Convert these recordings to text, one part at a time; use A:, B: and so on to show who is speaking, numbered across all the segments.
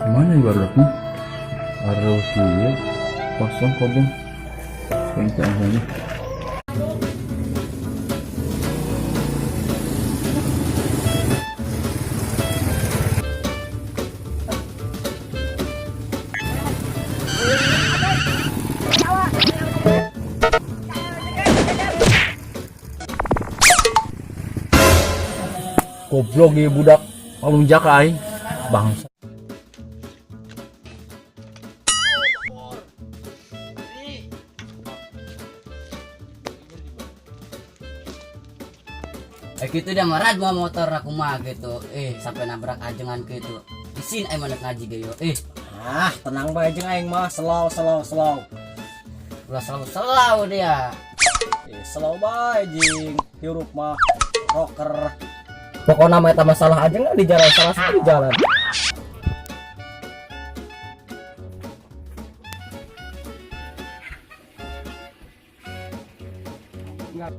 A: Mana ya barudak nih? Harus dia kosong kodong. Kencang-kencangnya. Goblok ya budak, palung jakai bangsa.
B: Gitu dia marah bawa motor aku mah gitu. Sampai nabrak ajengan gitu. Isin aing manek ngaji ge yo.
C: Tenang bae jeung aing mah, slow.
B: Ulah selalu dia.
C: Slow bae jeung hirup mah rocker. Pokoknya mah eta masalah aja nggak di jalan, salah satu di jalan.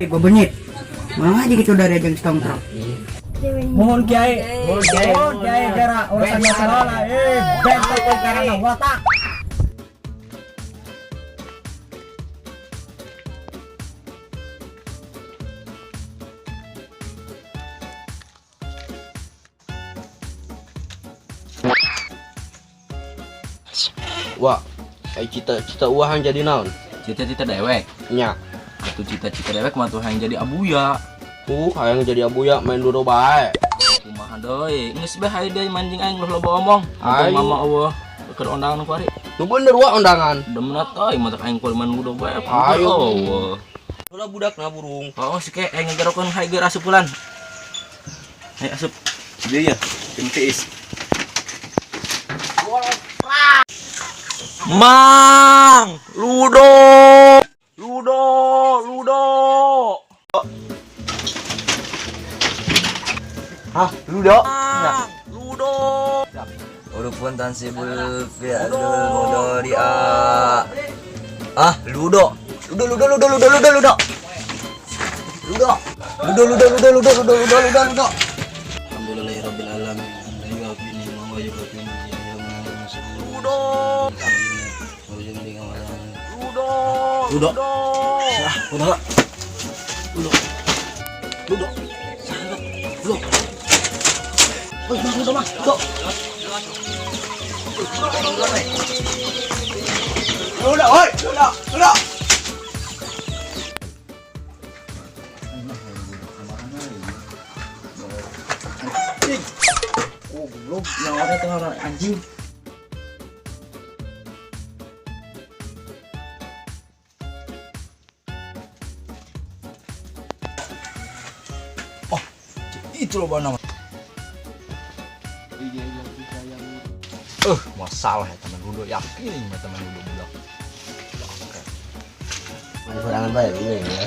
D: Bebenit. Mana aja gitu dari ajang setong truk.
C: Mohon kiai gara urusan masalah lah. Bentar kok karena watak.
E: Wah, kayak cita-cita uang jadi naon?
F: Cita-cita dewek.
E: Nya.
F: Itu cita-cita dewek mah tuh yang jadi abuya.
E: Hayang jadi abuya main dulu bae.
F: Kumaha deui? Geus bae hayu deui manjing aing loba omong.
E: Ayo.
F: Mama eueuh keur undangan ku ari.
E: Nu bener wa undangan.
F: Demenat euy mah aing kuliman muda bae.
E: Ayo.
F: Eueuh.
E: Ulah budakna burung.
F: Oh, sike aing ngajarokeun hayu ge asupulan. Hayu asup. Dia ya, tintiis. Mang, ludo.
E: Ludo.
F: Ludo.
G: Urupun tansibul fi'lul mudhari ludo.
E: Alhamdulillahirabbil alamin.
C: Goblok, yang ada tengah anjing.
F: Itu loh bana. Masalah ya teman Ludo, yakin ya teman Ludo budak.
E: Kurangan bae ini ya.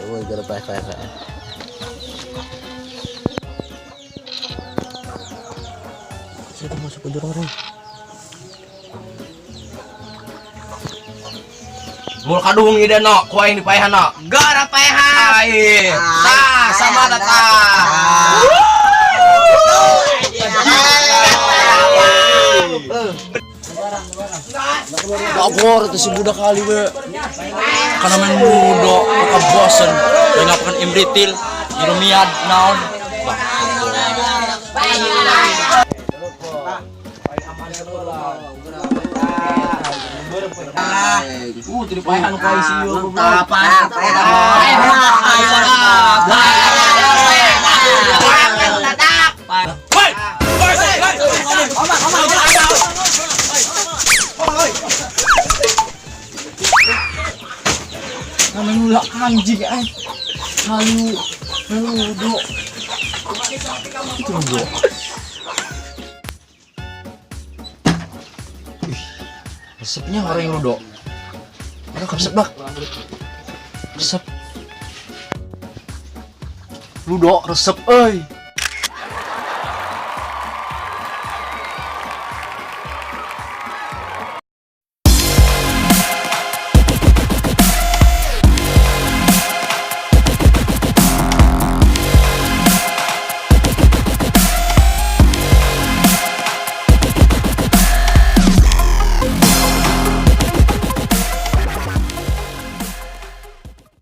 E: Gue gara kayak. Saya masuk ke jurang.
F: Mul kadung ide no, ku aing dipaehan no.
B: Gara paehan.
F: Aing. Sama datang.
E: Bagor itu si budak kali we.
F: Karena main Ludo, aku bosen. Kayak ngapain imritil, Iromiad, naon. Jadi paehan ku aing sieu goblok.
C: Namanya ulah anjing Halu Ludo. Itu Ludo.
F: Resepnya orang yang Ludo. Ada resep bak. Resep. Ludo resep euy.